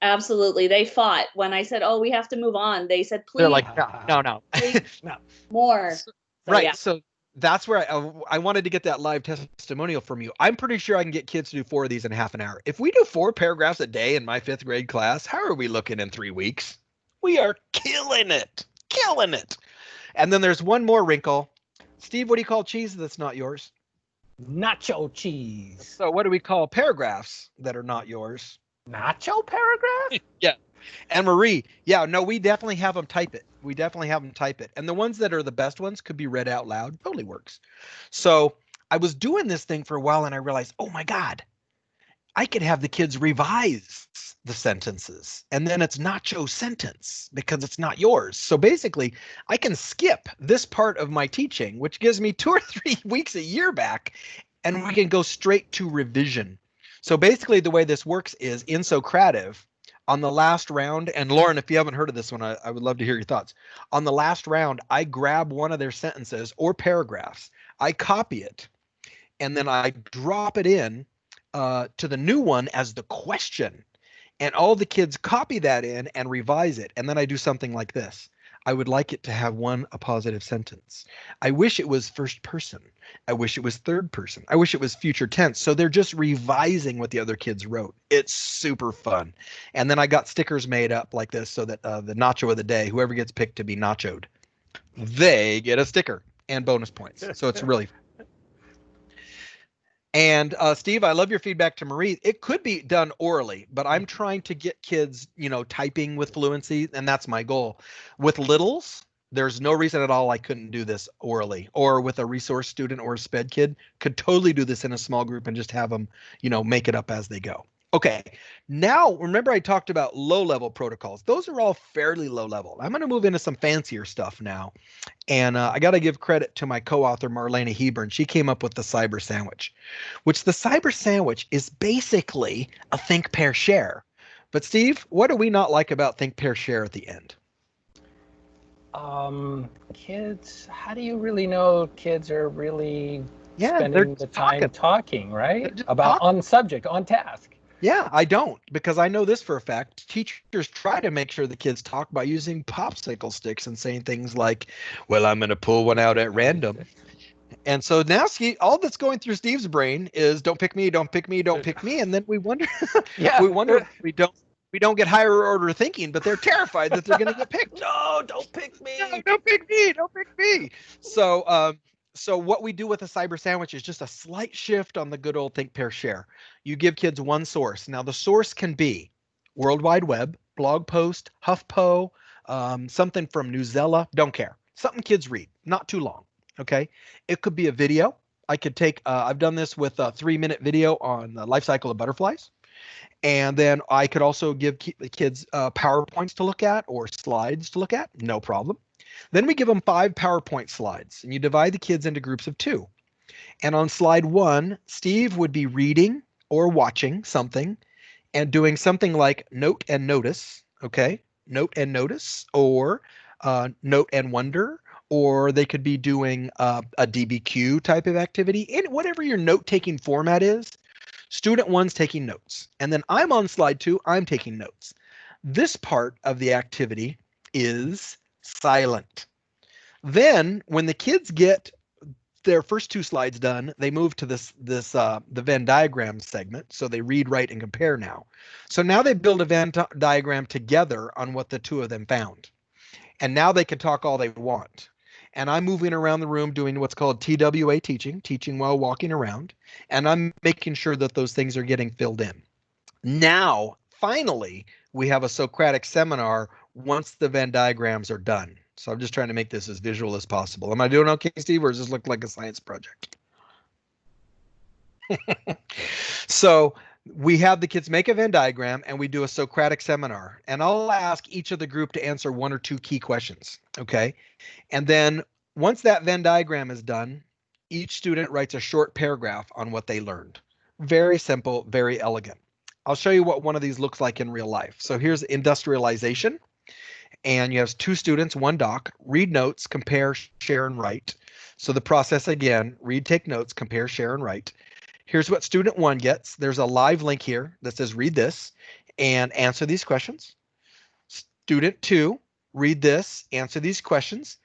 Absolutely. They fought when I said, "Oh, we have to move on." They said, "Please." They're like, no. please, more. So, Right. yeah. So that's where I wanted to get that live testimonial from you. I'm pretty sure I can get kids to do 4 of these in half an hour. If we do 4 paragraphs a day in my 5th grade class, how are we looking in 3 weeks? We are killing it. Killing it. And then there's one more wrinkle. Steve, what do you call cheese that's not yours? Nacho cheese. So what do we call paragraphs that are not yours? Nacho paragraph? Yeah. And Marie, yeah, no, we definitely have them type it. We definitely have them type it. And the ones that are the best ones could be read out loud. Totally works. So I was doing this thing for a while and I realized, oh my God, I could have the kids revise the sentences. And then it's not your sentence because it's not yours. So basically, I can skip this part of my teaching, which gives me 2 or 3 weeks a year back, and we can go straight to revision. So basically the way this works is in Socrative on the last round, and Lauren, if you haven't heard of this one, I would love to hear your thoughts. On the last round, I grab one of their sentences or paragraphs, I copy it, and then I drop it in to the new one as the question. And all the kids copy that in and revise it. And then I do something like this. I would like it to have a positive sentence. I wish it was first person. I wish it was third person. I wish it was future tense. So they're just revising what the other kids wrote. It's super fun. And then I got stickers made up like this so that the nacho of the day, whoever gets picked to be nachoed, they get a sticker and bonus points. So it's really fun. And Steve, I love your feedback to Marie. It could be done orally, but I'm trying to get kids, typing with fluency, and that's my goal. With littles, there's no reason at all I couldn't do this orally, or with a resource student or a sped kid, could totally do this in a small group and just have them, make it up as they go. Okay, now remember I talked about low-level protocols. Those are all fairly low level. I'm going to move into some fancier stuff now. And I got to give credit to my co-author, Marlena Hebron. She came up with the cyber sandwich, which the cyber sandwich is basically a think, pair, share. But Steve, what do we not like about think, pair, share at the end? Kids, how do you really know kids are really they're spending the time talking, right? About on subject, on task. Yeah, I don't, because I know this for a fact. Teachers try to make sure the kids talk by using popsicle sticks and saying things like, well, I'm going to pull one out at random. And so now all that's going through Steve's brain is don't pick me, don't pick me, don't pick me. And then we wonder, we don't we don't get higher order thinking, but they're terrified that they're going to get picked. No, don't pick me. No, don't pick me. Don't pick me. So what we do with a cyber sandwich is just a slight shift on the good old think, pair, share. You give kids one source. Now the source can be World Wide Web, blog post, HuffPo, something from Newsella. Don't care. Something kids read. Not too long. Okay. It could be a video. I could take. I've done this with a 3-minute video on the life cycle of butterflies. And then I could also give the kids PowerPoints to look at or slides to look at. No problem. Then we give them 5 PowerPoint slides, and you divide the kids into groups of 2. And on slide 1, Steve would be reading or watching something and doing something like note and notice, okay? Note and notice, or note and wonder, or they could be doing a DBQ type of activity. And whatever your note-taking format is, student 1's taking notes. And then I'm on slide 2, I'm taking notes. This part of the activity is silent. Then when the kids get their first 2 slides done, they move to the Venn diagram segment. So they read, write, and compare now. So now they build a Venn diagram together on what the 2 of them found. And now they can talk all they want. And I'm moving around the room doing what's called TWA teaching while walking around. And I'm making sure that those things are getting filled in. Now, finally, we have a Socratic seminar once the Venn diagrams are done. So I'm just trying to make this as visual as possible. Am I doing okay, Steve, or does this look like a science project? So we have the kids make a Venn diagram and we do a Socratic seminar. And I'll ask each of the group to answer 1 or 2 key questions, okay? And then once that Venn diagram is done, each student writes a short paragraph on what they learned. Very simple, very elegant. I'll show you what one of these looks like in real life. So here's industrialization. And you have 2 students, 1 doc, read notes, compare, share, and write. So the process again, read, take notes, compare, share, and write. Here's what student 1 gets. There's a live link here that says read this and answer these questions. Student 2, read this, answer these questions.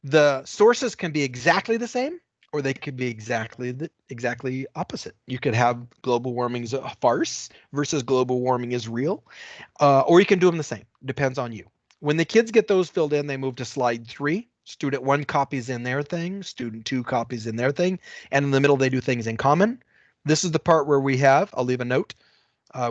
The sources can be exactly the same or they could be exactly opposite. You could have global warming is a farce versus global warming is real, or you can do them the same. Depends on you. When the kids get those filled in, they move to slide 3. Student 1 copies in their thing, student 2 copies in their thing, and in the middle they do things in common. This is the part where we have, I'll leave a note.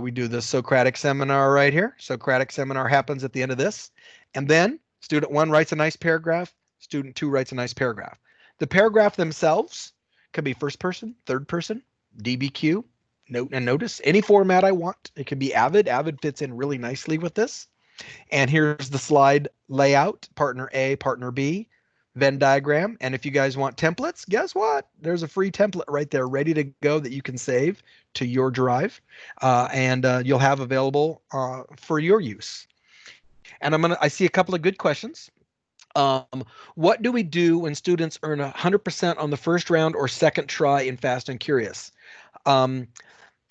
We do the Socratic seminar right here. Socratic seminar happens at the end of this. And then student 1 writes a nice paragraph, student 2 writes a nice paragraph. The paragraph themselves could be first person, third person, DBQ, note and notice, any format I want. It can be Avid. Avid fits in really nicely with this. And here's the slide layout, partner A, partner B, Venn diagram. And if you guys want templates, guess what? There's a free template right there ready to go that you can save to your drive and you'll have available for your use. And I see a couple of good questions. What do we do when students earn 100% on the first round or second try in Fast and Curious?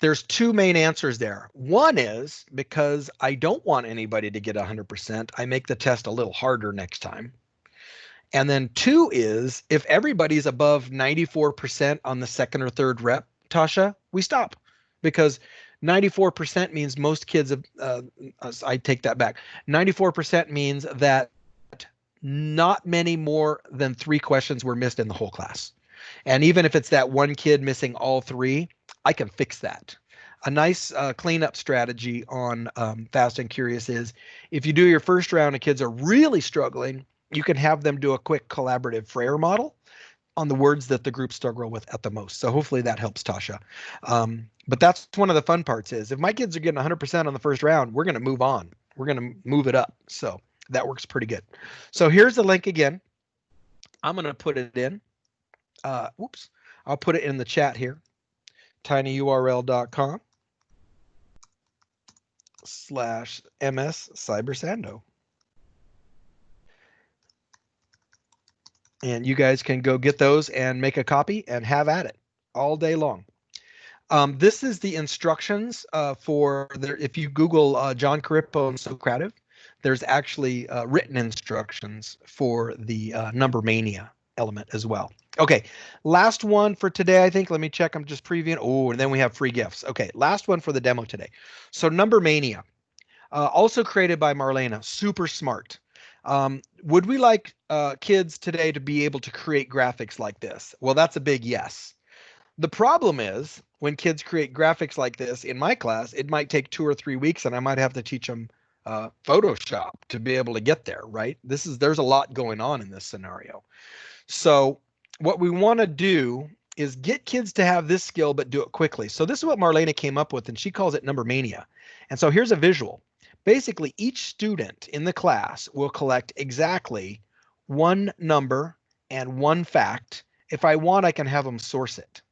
There's 2 main answers there. One is because I don't want anybody to get 100%, I make the test a little harder next time. And then 2 is if everybody's above 94% on the second or third rep, Tasha, we stop, because 94% means most kids I take that back. 94% means that not many more than 3 questions were missed in the whole class. And even if it's that one kid missing all 3, I can fix that. A nice cleanup strategy on Fast and Curious is if you do your first round and kids are really struggling, you can have them do a quick collaborative Frayer model on the words that the group struggle with at the most. So hopefully that helps, Tasha. But that's one of the fun parts is if my kids are getting 100% on the first round, we're going to move on. We're going to move it up. So that works pretty good. So here's the link again. I'm going to put it in. I'll put it in the chat here. tinyurl.com/MS Cybersando. And you guys can go get those and make a copy and have at it all day long. This is the instructions for if you Google Jon Corippo and Socrative, there's actually written instructions for the number mania element as well. Okay, last one for today, I think. Let me check. I'm just previewing. Oh, and then we have free gifts. Okay, last one for the demo today. So number mania. Also created by Marlena, super smart. Would we like kids today to be able to create graphics like this? Well, that's a big yes. The problem is when kids create graphics like this in my class, it might take 2 or 3 weeks and I might have to teach them Photoshop to be able to get there, right? There's a lot going on in this scenario. So what we want to do is get kids to have this skill, but do it quickly. So this is what Marlena came up with, and she calls it number mania. And so here's a visual. Basically, each student in the class will collect exactly one number and one fact. If I want, I can have them source it,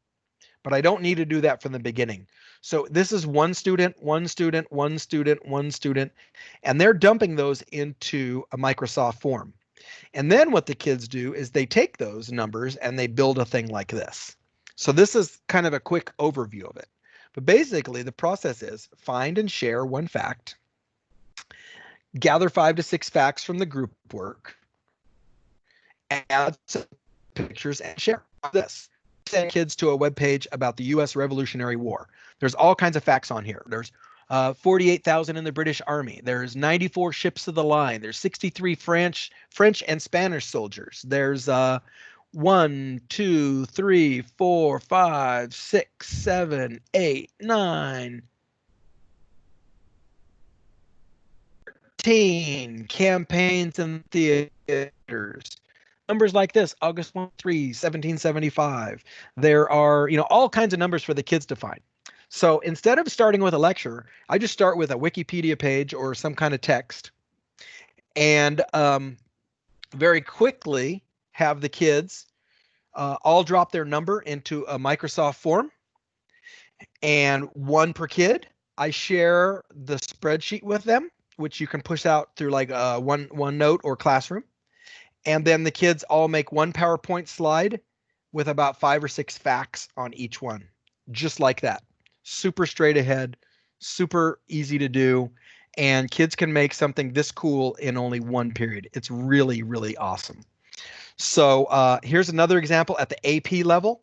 but I don't need to do that from the beginning. So this is one student, one student, one student, one student, and they're dumping those into a Microsoft form. And then what the kids do is they take those numbers and they build a thing like this. So this is kind of a quick overview of it. But basically the process is find and share one fact, gather 5 to 6 facts from the group work, add some pictures and share this. Send kids to a web page about the U.S. Revolutionary War. There's all kinds of facts on here. There's 48,000 in the British Army. There's 94 ships of the line. There's 63 French and Spanish soldiers. There's 1, 2, 3, 4, 5, 6, 7, 8, 9, 13 campaigns and theaters. Numbers like this, August 1, 3, 1775. There are, all kinds of numbers for the kids to find. So instead of starting with a lecture, I just start with a Wikipedia page or some kind of text and very quickly have the kids all drop their number into a Microsoft form, and one per kid. I share the spreadsheet with them, which you can push out through like OneNote or Classroom. And then the kids all make one PowerPoint slide with about 5 or 6 facts on each one, just like that. Super straight ahead, super easy to do, and kids can make something this cool in only one period. It's really, really awesome. So here's another example at the AP level.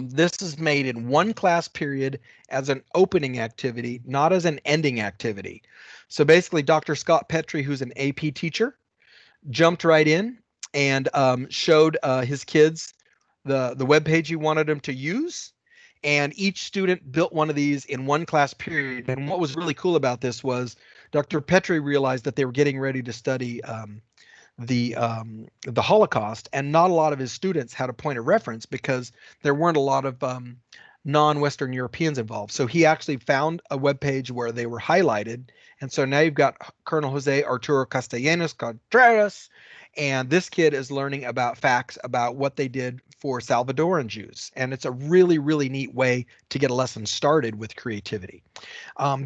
This is made in one class period as an opening activity, not as an ending activity. So basically, Dr. Scott Petrie, who's an AP teacher, jumped right in and showed his kids the web page he wanted them to use. And each student built one of these in one class period. And what was really cool about this was Dr. Petrie realized that they were getting ready to study the Holocaust, and not a lot of his students had a point of reference because there weren't a lot of non-Western Europeans involved. So he actually found a web page where they were highlighted. And so now you've got Colonel Jose Arturo Castellanos Contreras, and this kid is learning about facts about what they did for Salvadoran Jews. And it's a really, really neat way to get a lesson started with creativity.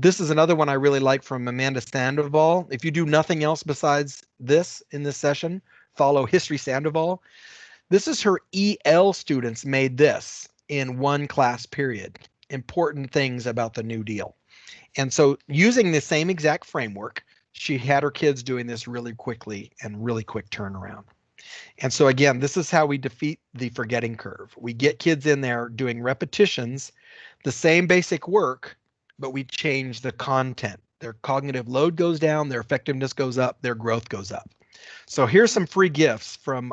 This is another one I really like from Amanda Sandoval. If you do nothing else besides this in this session, follow History Sandoval. This is her EL students made this in one class period. Important things about the New Deal. And so using the same exact framework, she had her kids doing this really quickly and really quick turnaround. And so again, this is how we defeat the forgetting curve. We get kids in there doing repetitions, the same basic work, but we change the content. Their cognitive load goes down, their effectiveness goes up, their growth goes up. So here's some free gifts from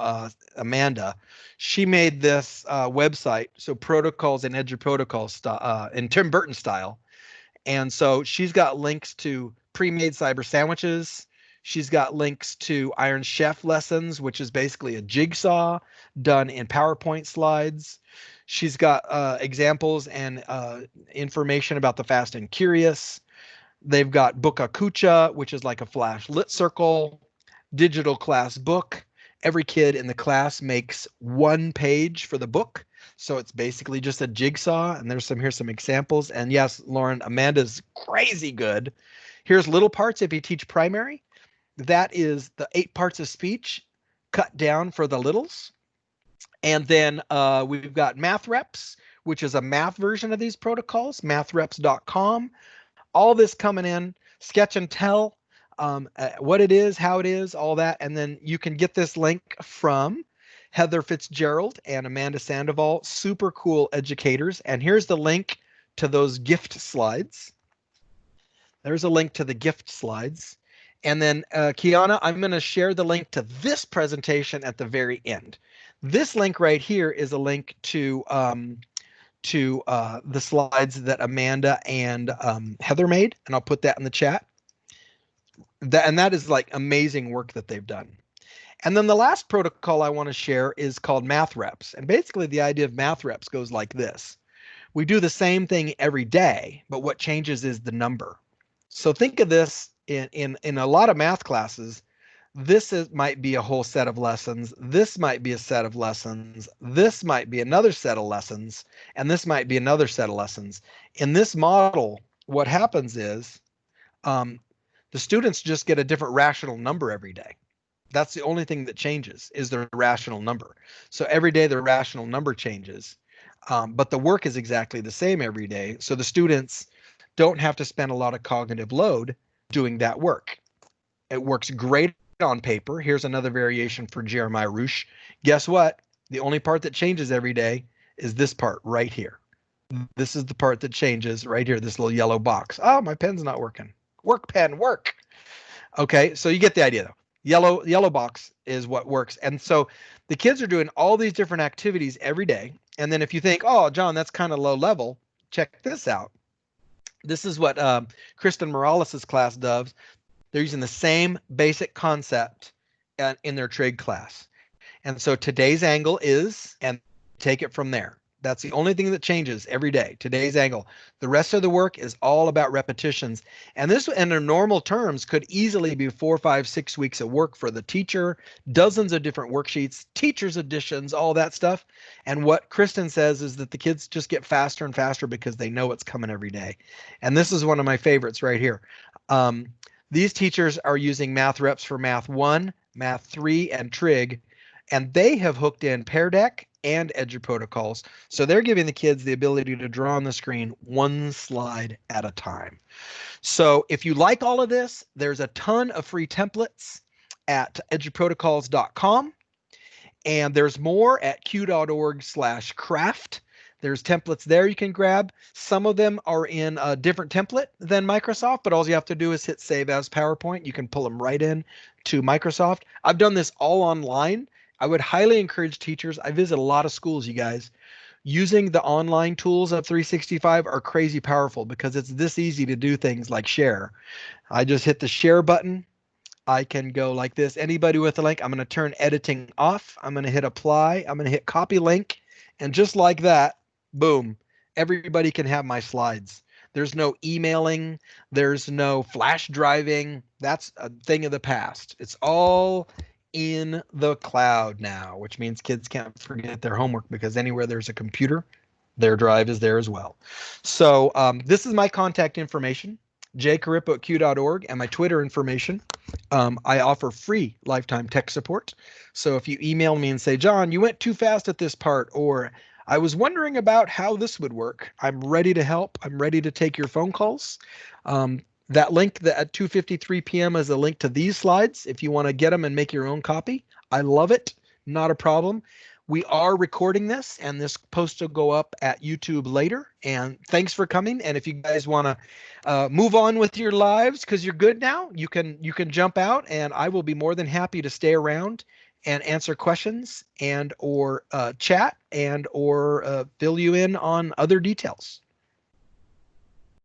Amanda. She made this website, so protocols and Eduprotocols in Tim Burton style. And so she's got links to pre-made cyber sandwiches. She's got links to Iron Chef lessons, which is basically a jigsaw done in PowerPoint slides. She's got examples and information about the Fast and Curious. They've got Bokakucha, which is like a flash lit circle, digital class book. Every kid in the class makes one page for the book. So it's basically just a jigsaw. And here's some examples. And yes, Lauren, Amanda's crazy good. Here's little parts if you teach primary. That is the 8 parts of speech cut down for the littles. And then we've got Math Reps, which is a math version of these protocols, mathreps.com. All this coming in, sketch and tell, what it is, how it is, all that. And then you can get this link from Heather Fitzgerald and Amanda Sandoval, super cool educators. And here's the link to those gift slides. There's a link to the gift slides. And then Kiana, I'm going to share the link to this presentation at the very end. This link right here is a link to the slides that Amanda and Heather made, and I'll put that in the chat. That is like amazing work that they've done. And then the last protocol I want to share is called math reps. And basically the idea of math reps goes like this. We do the same thing every day, but what changes is the number. So think of this in a lot of math classes. Might be a whole set of lessons. This might be a set of lessons. This might be another set of lessons. And this might be another set of lessons. In this model, what happens is the students just get a different rational number every day. That's the only thing that changes is the rational number. So every day the rational number changes, but the work is exactly the same every day. So the students don't have to spend a lot of cognitive load doing that work. It works great on paper. Here's another variation for Jeremiah Roosh. Guess what? The only part that changes every day is this part right here. This is the part that changes right here, this little yellow box. Oh, my pen's not working. Work, pen, work. Okay, so you get the idea though. Yellow box is what works. And so the kids are doing all these different activities every day. And then if you think, oh, John, that's kind of low level, check this out. This is what Kristen Morales' class does. They're using the same basic concept in their trig class. And so today's angle is, and take it from there. That's the only thing that changes every day, today's angle. The rest of the work is all about repetitions. And this, in normal terms, could easily be 4, 5, 6 weeks of work for the teacher, dozens of different worksheets, teacher's editions, all that stuff. And what Kristen says is that the kids just get faster and faster because they know it's coming every day. And this is one of my favorites right here. These teachers are using math reps for Math 1, Math 3, and Trig, and they have hooked in Pear Deck and Eduprotocols. So they're giving the kids the ability to draw on the screen one slide at a time. So if you like all of this, there's a ton of free templates at eduprotocols.com. And there's more at q.org/craft. There's templates there you can grab. Some of them are in a different template than Microsoft, but all you have to do is hit Save as PowerPoint. You can pull them right in to Microsoft. I've done this all online. I would highly encourage teachers. I visit a lot of schools, you guys. Using the online tools of 365 are crazy powerful because it's this easy to do things like share. I just hit the share button. I can go like this. Anybody with a link, I'm going to turn editing off. I'm going to hit apply. I'm going to hit copy link. And just like that, boom, everybody can have my slides. There's no emailing. There's no flash driving. That's a thing of the past. It's all in the cloud now, which means kids can't forget their homework because anywhere there's a computer, their drive is there as well. So this is my contact information, jcorippo@q.org, and my Twitter information. I offer free lifetime tech support. So if you email me and say, John, you went too fast at this part, or I was wondering about how this would work, I'm ready to help. I'm ready to take your phone calls. That link that at 2:53 p.m. is a link to these slides. If you want to get them and make your own copy, I love it. Not a problem. We are recording this, and this post will go up at YouTube later. And thanks for coming. And if you guys want to move on with your lives because you're good now, you can jump out, and I will be more than happy to stay around and answer questions and or chat and or fill you in on other details.